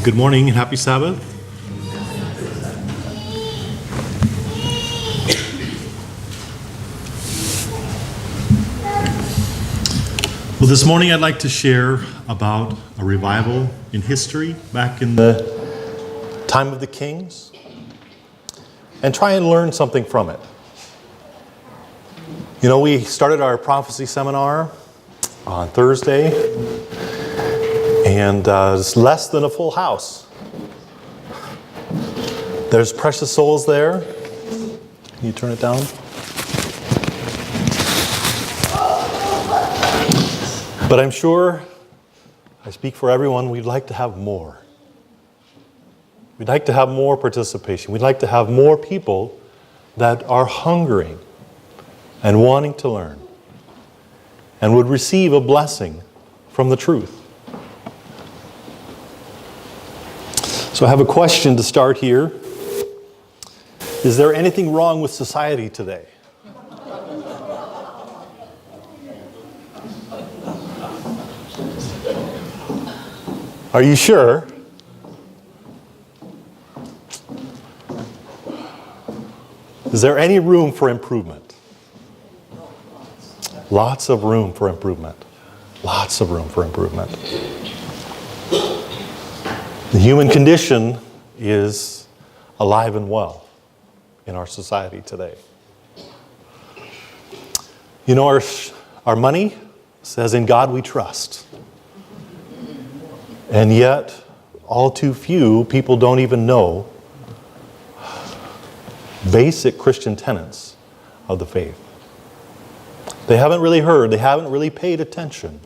Good morning and happy Sabbath. Well, this morning I'd like to share about a revival in history back in the time of the kings and try and learn something from it. You know, we started our prophecy seminar on Thursday, and it's less than a full house. There's precious souls there. Can you turn it down? But I'm sure, I speak for everyone, we'd like to have more. We'd like to have more participation. We'd like to have more people that are hungering and wanting to learn and would receive a blessing from the truth. So I have a question to start here. Is there anything wrong with society today? Are you sure? Is there any room for improvement? Lots of room for improvement. Lots of room for improvement. The human condition is alive and well in our society today. You know, our money says, "In God we trust." And yet, all too few people don't even know basic Christian tenets of the faith. They haven't really heard, they haven't really paid attention,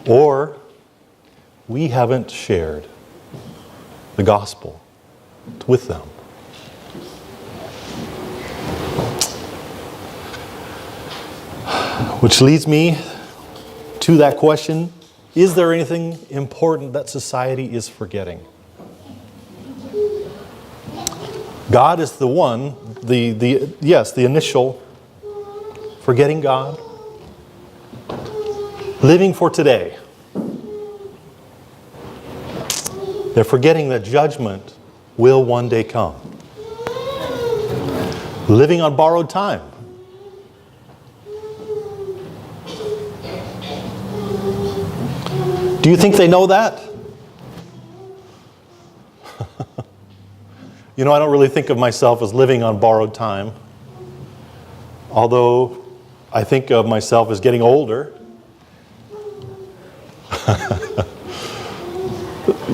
or we haven't shared the gospel with them. Which leads me to that question: is there anything important that society is forgetting? God is the one, the initial, forgetting God, living for today. They're forgetting that judgment will one day come. Living on borrowed time. Do you think they know that? You know, I don't really think of myself as living on borrowed time. Although I think of myself as getting older.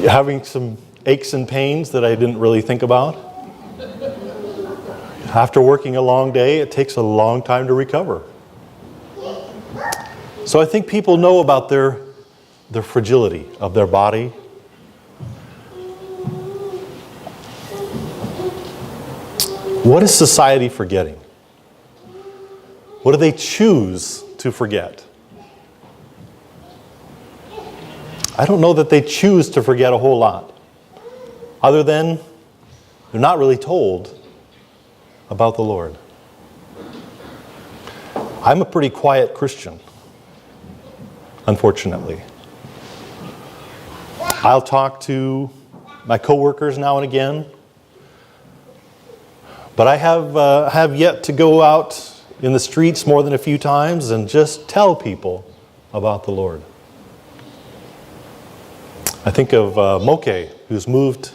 Having some aches and pains that I didn't really think about. After working a long day, it takes a long time to recover. So I think people know about their fragility of their body. What is society forgetting? What do they choose to forget? I don't know that they choose to forget a whole lot, other than they're not really told about the Lord. I'm a pretty quiet Christian, unfortunately. I'll talk to my coworkers now and again, but I have yet to go out in the streets more than a few times and just tell people about the Lord. I think of Moke, who's moved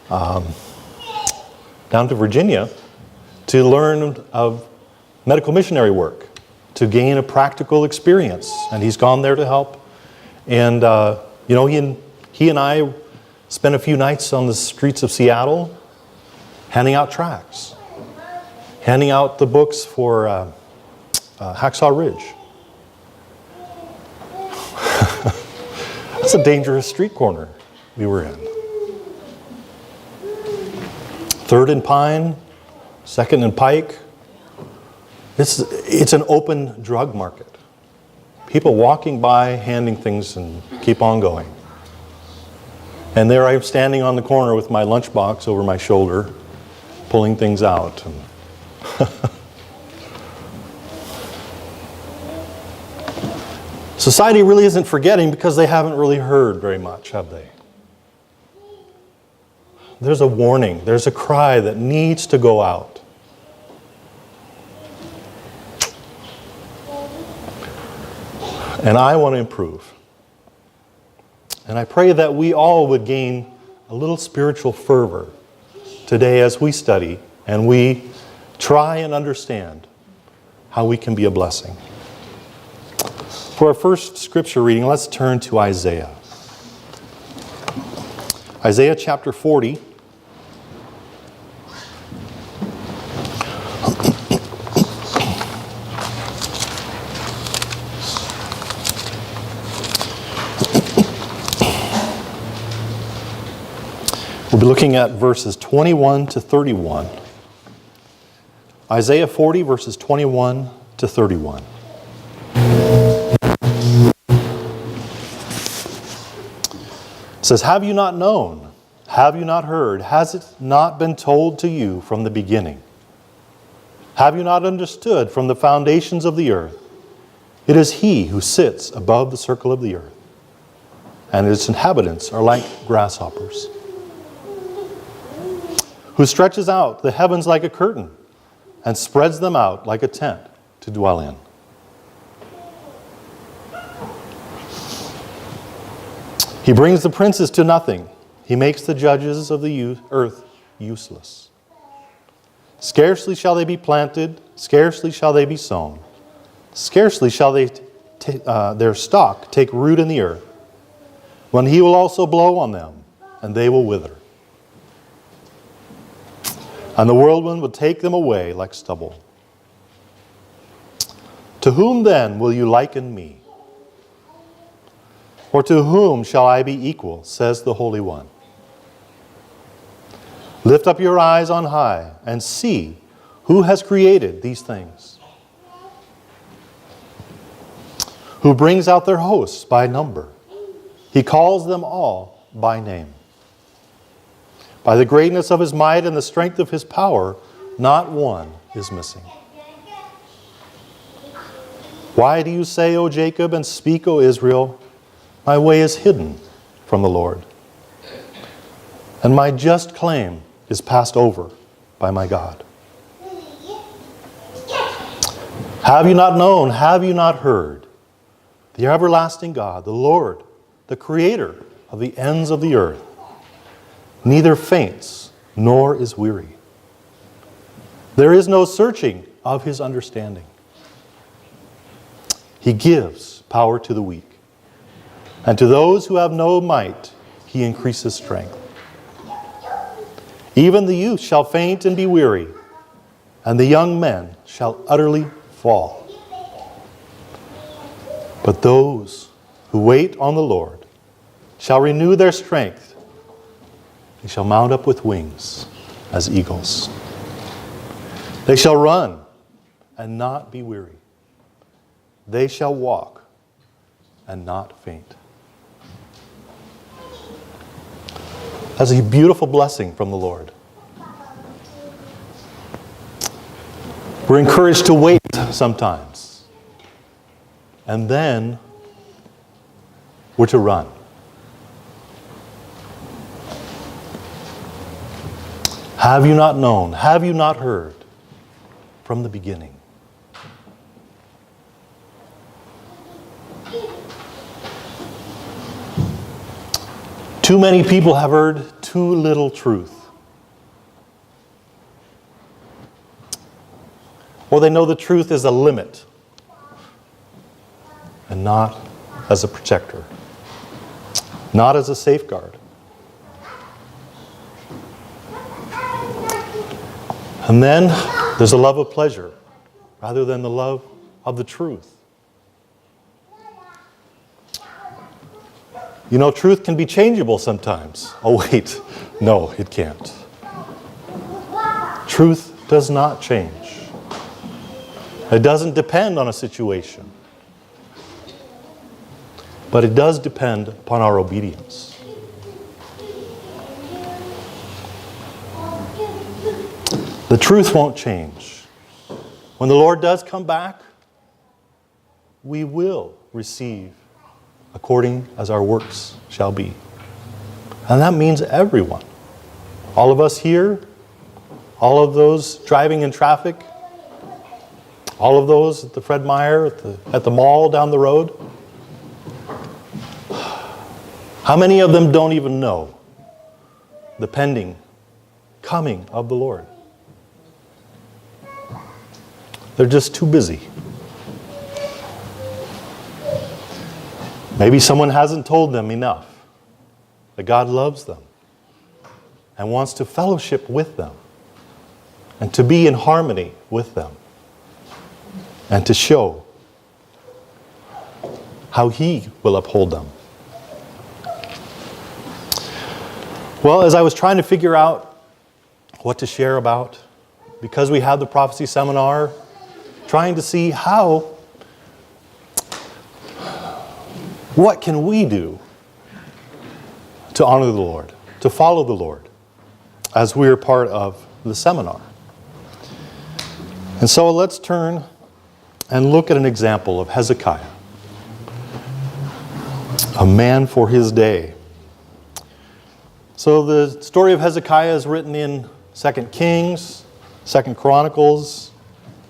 down to Virginia to learn of medical missionary work, to gain a practical experience, and he's gone there to help. And you know, he and I spent a few nights on the streets of Seattle handing out tracts, handing out the books for Hacksaw Ridge. That's a dangerous street corner we were in. 3rd and Pine, 2nd and Pike. It's an open drug market. People walking by, handing things, and keep on going. And there I am standing on the corner with my lunchbox over my shoulder, pulling things out. Society really isn't forgetting because they haven't really heard very much, have they? there's a warning, there's a cry that needs to go out. And I want to improve. And I pray that we all would gain a little spiritual fervor today as we study and we try and understand how we can be a blessing. For our first scripture reading, let's turn to Isaiah. Isaiah chapter 40. We'll be looking at verses 21 to 31. Isaiah 40, verses 21 to 31. It says, "Have you not known? Have you not heard? Has it not been told to you from the beginning? Have you not understood from the foundations of the earth? It is He who sits above the circle of the earth, and its inhabitants are like grasshoppers. Who stretches out the heavens like a curtain, and spreads them out like a tent to dwell in. He brings the princes to nothing. He makes the judges of the earth useless. Scarcely shall they be planted, scarcely shall they be sown. Scarcely shall their stalk take root in the earth. When He will also blow on them, and they will wither. And the whirlwind will take them away like stubble. To whom then will you liken me? Or to whom shall I be equal, says the Holy One? Lift up your eyes on high and see who has created these things. Who brings out their hosts by number. He calls them all by name. By the greatness of His might and the strength of His power, not one is missing. Why do you say, O Jacob, and speak, O Israel, my way is hidden from the Lord, and my just claim is passed over by my God? Have you not known, have you not heard? The everlasting God, the Lord, the Creator of the ends of the earth, neither faints nor is weary. There is no searching of His understanding. He gives power to the weak, and to those who have no might, He increases strength. Even the youth shall faint and be weary, and the young men shall utterly fall. But those who wait on the Lord shall renew their strength. They shall mount up with wings as eagles. They shall run and not be weary. They shall walk and not faint. That's a beautiful blessing from the Lord. We're encouraged to wait sometimes. And then we're to run. Have you not known? Have you not heard from the beginning? Too many people have heard too little truth. Or they know the truth is a limit and not as a protector, not as a safeguard. And then there's a love of pleasure rather than the love of the truth. You know, truth can be changeable sometimes. Oh, wait. No, it can't. Truth does not change. It doesn't depend on a situation. But it does depend upon our obedience. The truth won't change. When the Lord does come back, we will receive according as our works shall be. And that means everyone. All of us here, all of those driving in traffic, all of those at the Fred Meyer, at the mall down the road. How many of them don't even know the pending coming of the Lord? They're just too busy. Maybe someone hasn't told them enough that God loves them and wants to fellowship with them and to be in harmony with them and to show how He will uphold them. Well, as I was trying to figure out what to share about, because we had the prophecy seminar, trying to see what can we do to honor the Lord, to follow the Lord, as we are part of the seminar. And so let's turn and look at an example of Hezekiah, a man for his day. So the story of Hezekiah is written in 2 Kings, 2 Chronicles,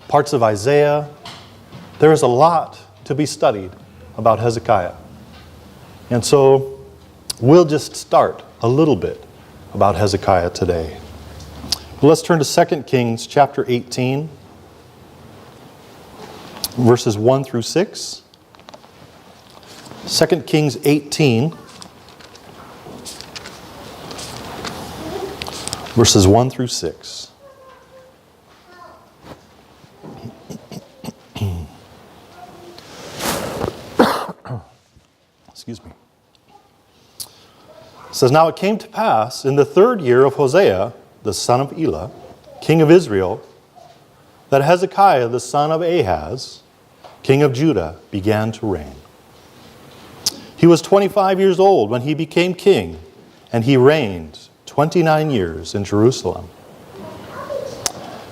parts of Isaiah. There is a lot to be studied about Hezekiah. And so we'll just start a little bit about Hezekiah today. Let's turn to 2 Kings chapter 18, verses 1 through 6. 2 Kings 18, verses 1 through 6. Excuse me. It says, "Now it came to pass in the 3rd year of Hosea, the son of Elah, king of Israel, that Hezekiah, the son of Ahaz, king of Judah, began to reign. He was 25 years old when he became king, and he reigned 29 years in Jerusalem.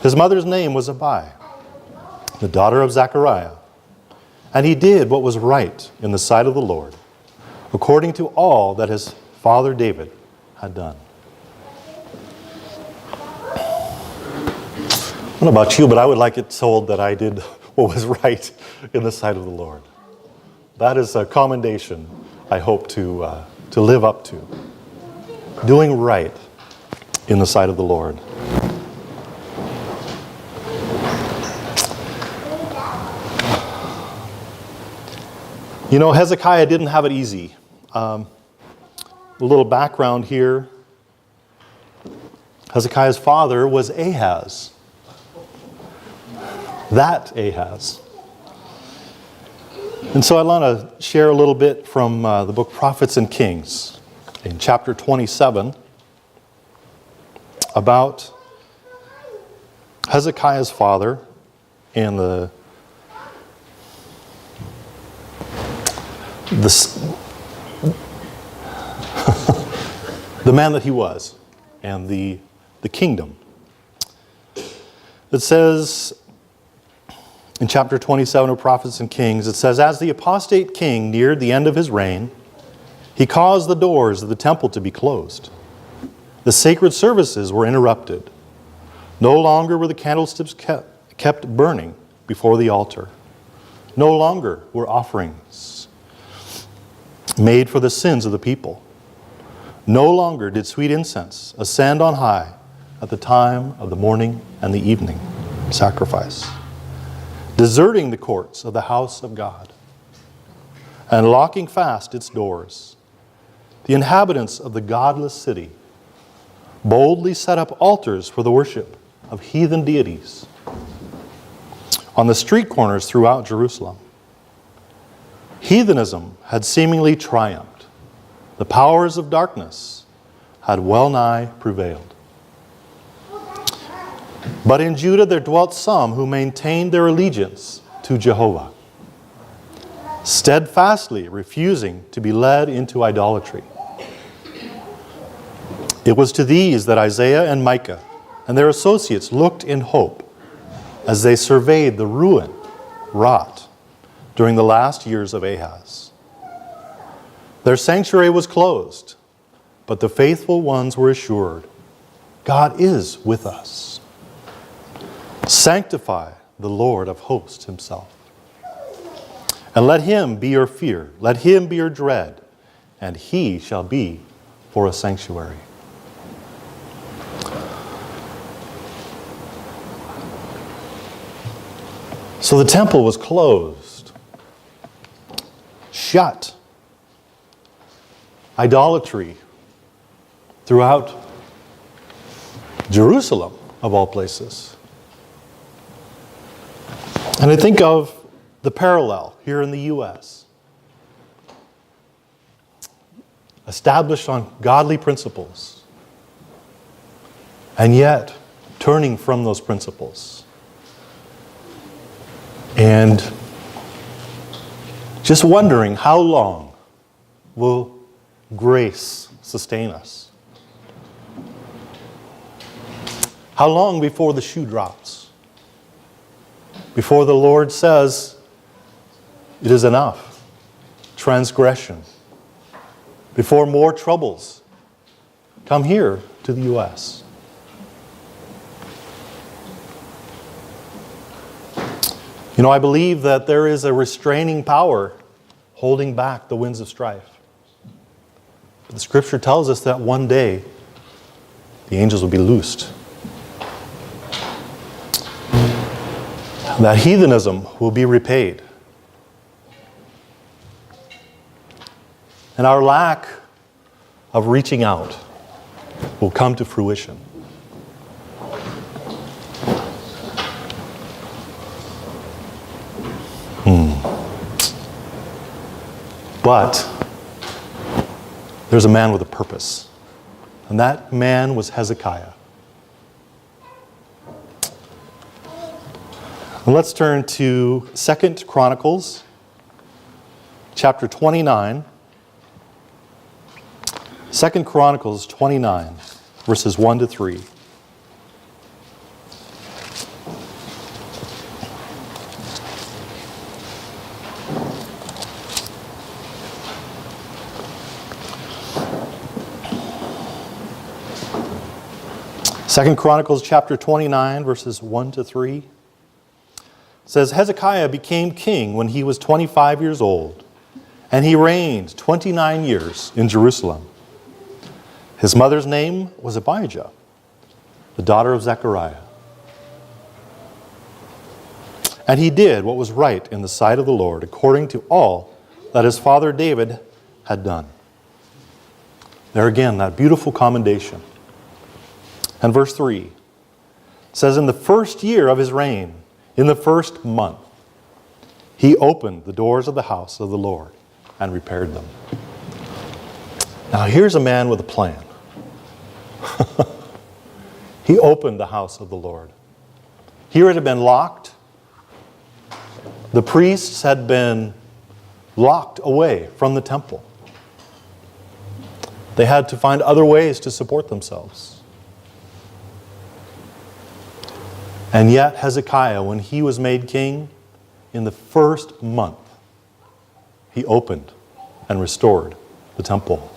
His mother's name was Abi, the daughter of Zechariah, and he did what was right in the sight of the Lord, according to all that his father David had done." I don't know about you, but I would like it told that I did what was right in the sight of the Lord. That is a commendation I hope to live up to. Doing right in the sight of the Lord. You know, Hezekiah didn't have it easy. A little background here. Hezekiah's father was Ahaz. That Ahaz. And so I want to share a little bit from the book Prophets and Kings in chapter 27 about Hezekiah's father and the man that he was and the kingdom. It says in chapter 27 of Prophets and Kings, it says, "As the apostate king neared the end of his reign, he caused the doors of the temple to be closed. The sacred services were interrupted. No longer were the candlesticks kept burning before the altar. No longer were offerings made for the sins of the people. No longer did sweet incense ascend on high at the time of the morning and the evening sacrifice, deserting the courts of the house of God and locking fast its doors. The inhabitants of the godless city boldly set up altars for the worship of heathen deities on the street corners throughout Jerusalem. Heathenism had seemingly triumphed. The powers of darkness had well nigh prevailed. But in Judah there dwelt some who maintained their allegiance to Jehovah, steadfastly refusing to be led into idolatry. It was to these that Isaiah and Micah and their associates looked in hope as they surveyed the ruin wrought during the last years of Ahaz. Their sanctuary was closed, but the faithful ones were assured, God is with us. Sanctify the Lord of hosts himself. And let him be your fear, let him be your dread, and he shall be for a sanctuary. So the temple was closed, shut. Idolatry throughout Jerusalem, of all places. And I think of the parallel here in the U.S. Established on godly principles, and yet turning from those principles. And just wondering, how long will grace sustain us? How long before the shoe drops? Before the Lord says, it is enough. Transgression. Before more troubles come here to the U.S. You know, I believe that there is a restraining power holding back the winds of strife. But the Scripture tells us that one day the angels will be loosed. That heathenism will be repaid. And our lack of reaching out will come to fruition. But there's a man with a purpose. And that man was Hezekiah. And let's turn to 2 Chronicles, chapter 29. 2 Chronicles 29, verses 1 to 3. Second Chronicles chapter 29, verses 1 to 3 says, Hezekiah became king when he was 25 years old, and he reigned 29 years in Jerusalem. His mother's name was Abijah, the daughter of Zechariah. And he did what was right in the sight of the Lord, according to all that his father David had done. There again, that beautiful commendation. And verse 3 says, in the first year of his reign, in the first month, he opened the doors of the house of the Lord and repaired them. Now here's a man with a plan. He opened the house of the Lord. Here it had been locked. The priests had been locked away from the temple. They had to find other ways to support themselves. And yet Hezekiah, when he was made king, in the first month, he opened and restored the temple.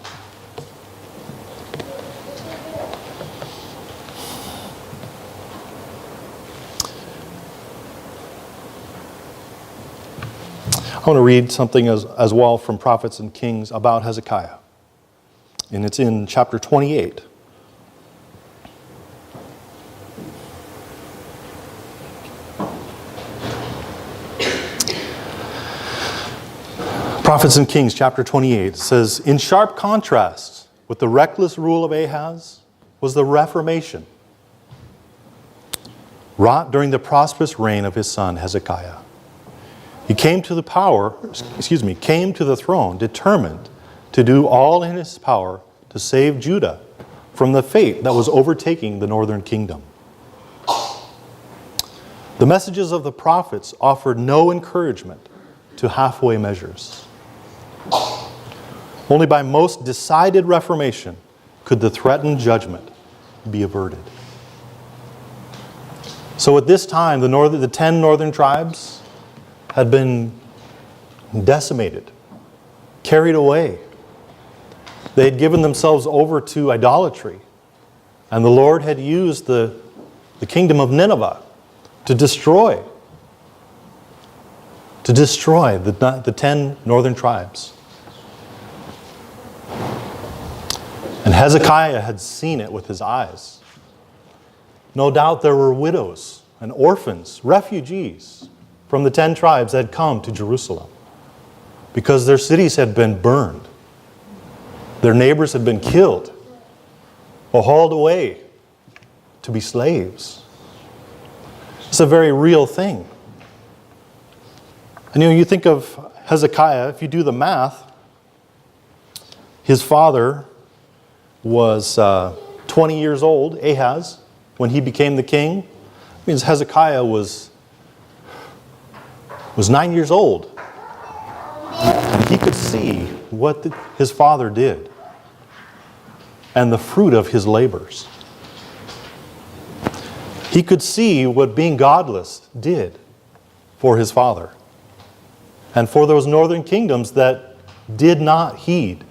I want to read something as well from Prophets and Kings about Hezekiah. And it's in chapter 28. Prophets and Kings, chapter 28, says, in sharp contrast with the reckless rule of Ahaz was the Reformation, wrought during the prosperous reign of his son Hezekiah. He came to the throne determined to do all in his power to save Judah from the fate that was overtaking the northern kingdom. The messages of the prophets offered no encouragement to halfway measures. Only by most decided reformation could the threatened judgment be averted. So at this time, the 10 northern tribes had been decimated, carried away. They had given themselves over to idolatry. And the Lord had used the kingdom of Nineveh to destroy the 10 northern tribes. And Hezekiah had seen it with his eyes. No doubt there were widows and orphans, refugees from the 10 tribes that had come to Jerusalem because their cities had been burned. Their neighbors had been killed or hauled away to be slaves. It's a very real thing. And you think of Hezekiah, if you do the math, his father was 20 years old, Ahaz, when he became the king. That means Hezekiah was 9 years old. And he could see what his father did and the fruit of his labors. He could see what being godless did for his father and for those northern kingdoms that did not heed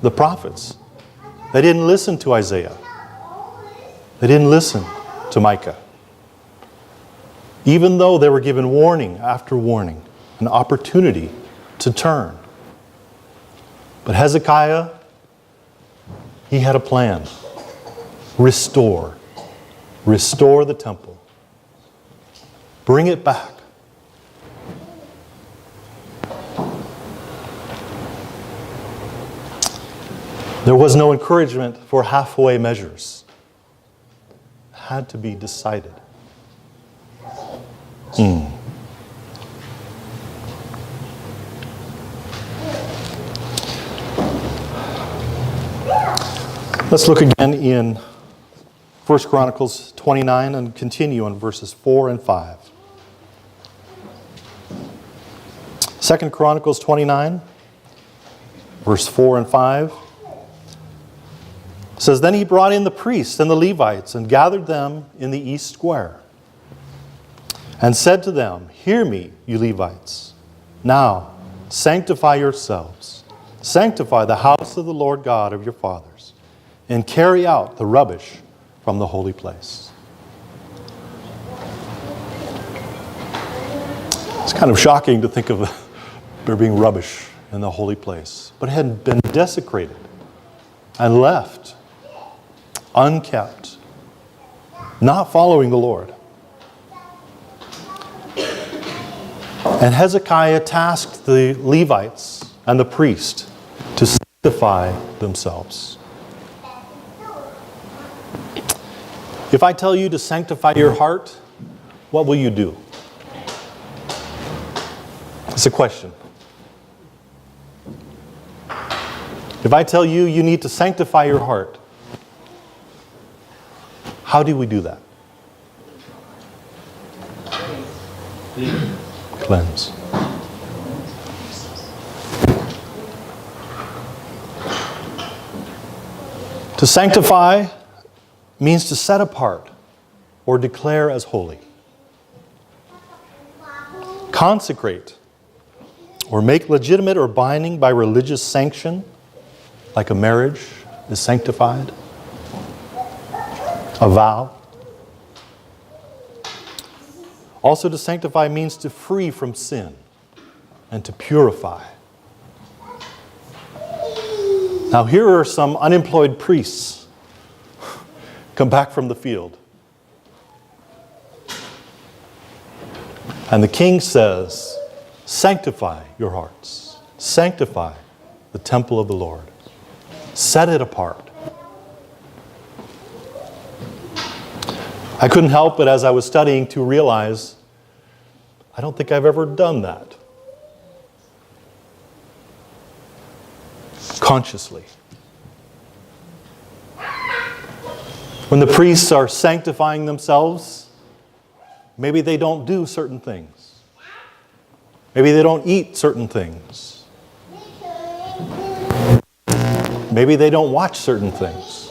the prophets. They didn't listen to Isaiah. They didn't listen to Micah. Even though they were given warning after warning, an opportunity to turn. But Hezekiah, he had a plan. Restore the temple. Bring it back. There was no encouragement for halfway measures. It had to be decided. Let's look again in 1 Chronicles 29 and continue on verses 4 and 5. 2 Chronicles 29, verse 4 and 5 says, Then he brought in the priests and the Levites and gathered them in the east square and said to them, Hear me, you Levites. Now sanctify yourselves. Sanctify the house of the Lord God of your fathers and carry out the rubbish from the holy place. It's kind of shocking to think of there being rubbish in the holy place. But it had been desecrated and left unkept, not following the Lord. And Hezekiah tasked the Levites and the priest to sanctify themselves. If I tell you to sanctify your heart, what will you do? It's a question. If I tell you you need to sanctify your heart, how do we do that? Cleanse. To sanctify means to set apart or declare as holy. Consecrate or make legitimate or binding by religious sanction, like a marriage is sanctified. A vow. Also, to sanctify means to free from sin and to purify. Now, here are some unemployed priests come back from the field. And the king says, sanctify your hearts. Sanctify the temple of the Lord. Set it apart. I couldn't help but, as I was studying, to realize I don't think I've ever done that consciously. When the priests are sanctifying themselves, maybe they don't do certain things. Maybe they don't eat certain things. Maybe they don't watch certain things.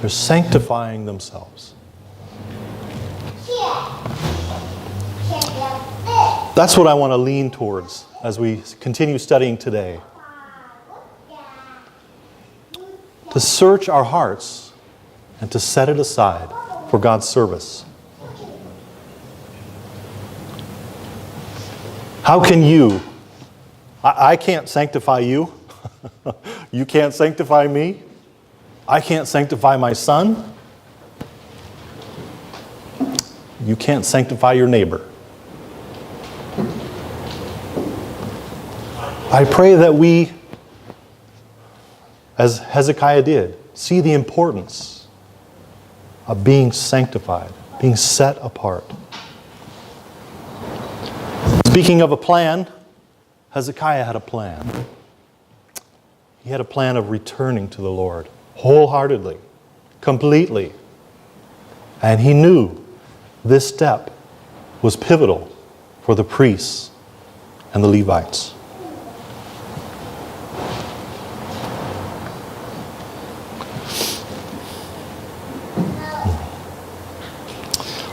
They're sanctifying themselves. That's what I want to lean towards as we continue studying today. to search our hearts and to set it aside for God's service. How can you? I can't sanctify you. You can't sanctify me. I can't sanctify my son. You can't sanctify your neighbor. I pray that we, as Hezekiah did, see the importance of being sanctified, being set apart. Speaking of a plan, Hezekiah had a plan. He had a plan of returning to the Lord wholeheartedly, completely. And he knew this step was pivotal for the priests and the Levites.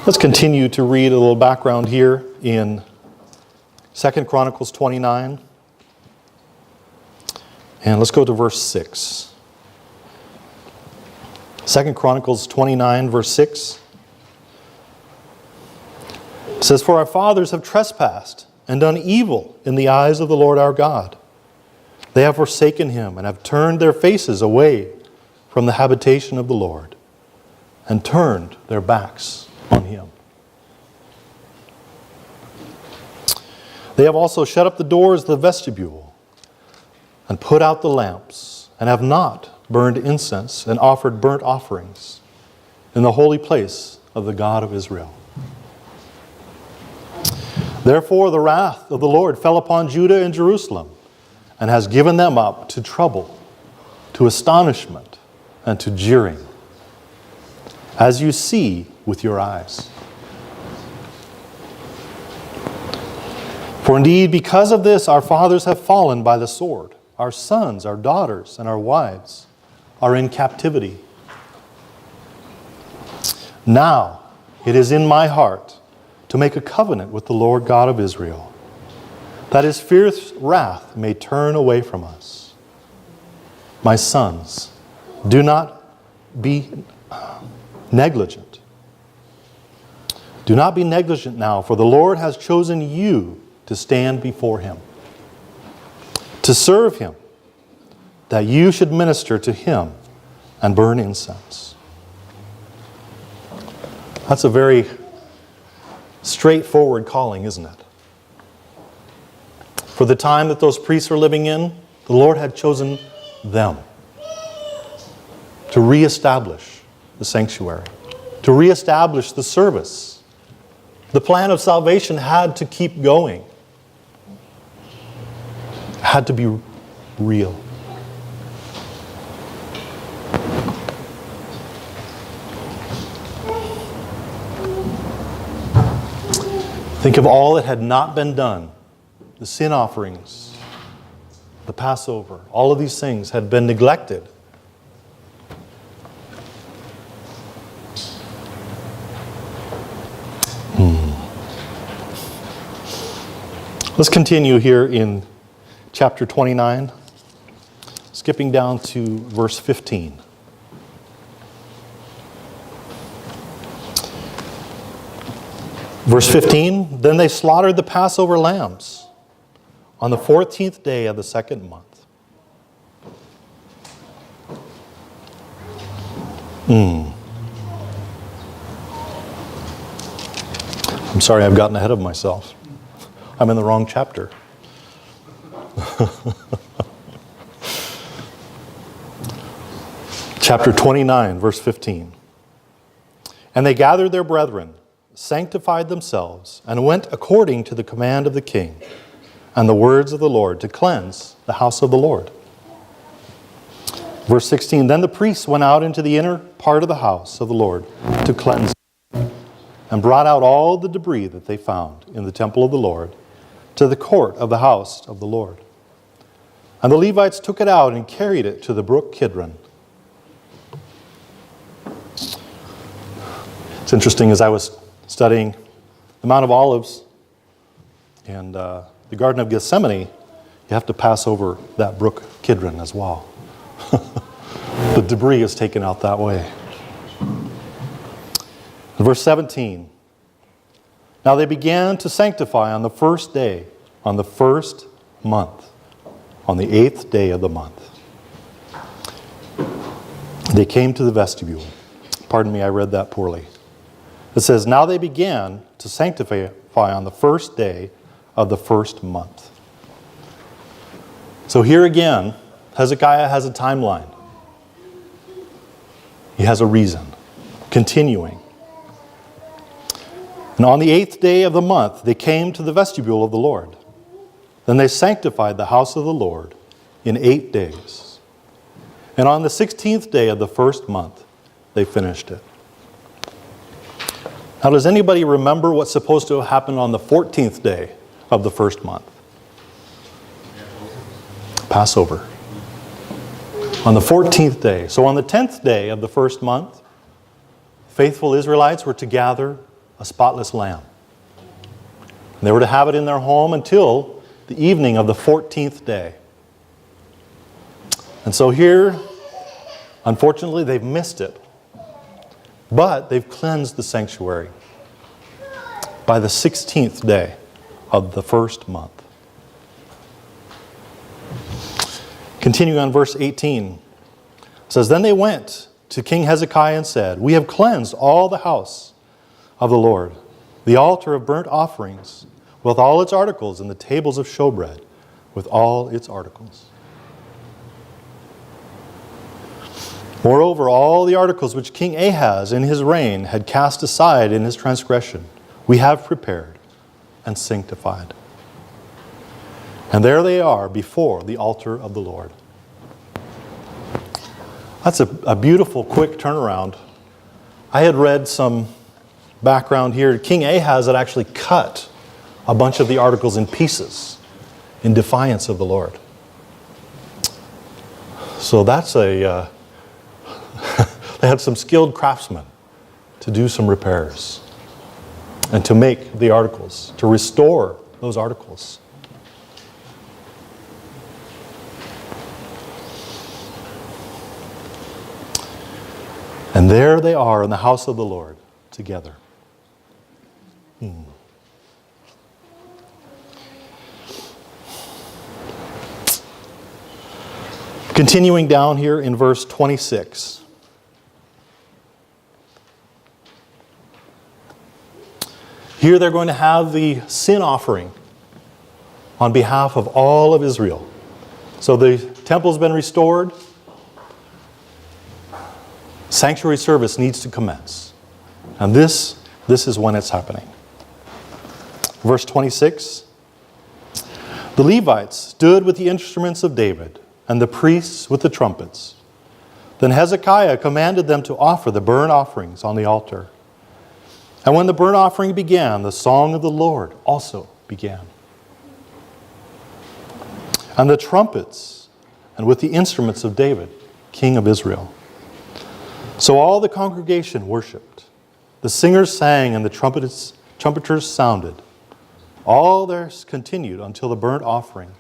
Let's continue to read a little background here in 2 Chronicles 29. And let's go to verse 6. 2 Chronicles 29, verse 6. It says, "For our fathers have trespassed and done evil in the eyes of the Lord our God. They have forsaken him and have turned their faces away from the habitation of the Lord and turned their backs on him. They have also shut up the doors of the vestibule and put out the lamps and have not burned incense and offered burnt offerings in the holy place of the God of Israel. Therefore the wrath of the Lord fell upon Judah and Jerusalem and has given them up to trouble, to astonishment, and to jeering, as you see with your eyes. For indeed, because of this, our fathers have fallen by the sword. Our sons, our daughters, and our wives are in captivity. Now it is in my heart to make a covenant with the Lord God of Israel, that his fierce wrath may turn away from us. My sons, do not be negligent. Do not be negligent now, for the Lord has chosen you to stand before him, to serve him, that you should minister to him and burn incense." That's a very straightforward calling, isn't it? For the time that those priests were living in, the Lord had chosen them to reestablish the sanctuary, to reestablish the service. The plan of salvation had to keep going. It had to be real. Think of all that had not been done. The sin offerings, the Passover, all of these things had been neglected. Let's continue here in chapter 29, skipping down to verse 15. Verse 15, "Then they slaughtered the Passover lambs on the 14th day of the second month." I'm sorry, I've gotten ahead of myself. I'm in the wrong chapter. Chapter 29, verse 15. "And they gathered their brethren, sanctified themselves, and went according to the command of the king and the words of the Lord to cleanse the house of the Lord." Verse 16, "Then the priests went out into the inner part of the house of the Lord to cleanse it, and brought out all the debris that they found in the temple of the Lord to the court of the house of the Lord. And the Levites took it out and carried it to the brook Kidron." It's interesting, as I was studying the Mount of Olives and the Garden of Gethsemane, you have to pass over that brook Kidron as well. The debris is taken out that way. Verse 17. Now they began to sanctify on the first day, on the first month, on the 8th day of the month. They came to the vestibule. Pardon me, I read that poorly. It says, now they began to sanctify on the first day of the first month. So here again, Hezekiah has a timeline. He has a reason. Continuing. And on the 8th day of the month, they came to the vestibule of the Lord. Then they sanctified the house of the Lord in 8 days. And on the 16th day of the first month, they finished it. Now, does anybody remember what's supposed to have happened on the 14th day of the first month? Passover. On the 14th day. So on the 10th day of the first month, faithful Israelites were to gather a spotless lamb. They were to have it in their home until the evening of the 14th day. And so here, unfortunately, they've missed it. But they've cleansed the sanctuary by the 16th day of the first month. Continuing on verse 18. It says, then they went to King Hezekiah and said, we have cleansed all the house of the Lord, the altar of burnt offerings, with all its articles, and the tables of showbread, with all its articles. Moreover, all the articles which King Ahaz in his reign had cast aside in his transgression, we have prepared and sanctified. And there they are before the altar of the Lord. That's a beautiful, quick turnaround. I had read some background here. King Ahaz had actually cut a bunch of the articles in pieces in defiance of the Lord. So that's they had some skilled craftsmen to do some repairs and to make the articles, to restore those articles. And there they are in the house of the Lord together. Continuing down here in verse 26. Here they're going to have the sin offering on behalf of all of Israel. So the temple's been restored. Sanctuary service needs to commence. And this is when it's happening. Verse 26. The Levites stood with the instruments of David, and the priests with the trumpets. Then Hezekiah commanded them to offer the burnt offerings on the altar. And when the burnt offering began, the song of the Lord also began. And the trumpets, and with the instruments of David, king of Israel. So all the congregation worshipped. The singers sang, and the trumpeters sounded. All this continued until the burnt offering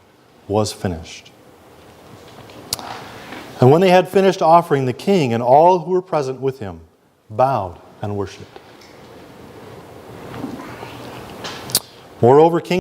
was finished. And when they had finished offering, the king and all who were present with him bowed and worshipped. Moreover, King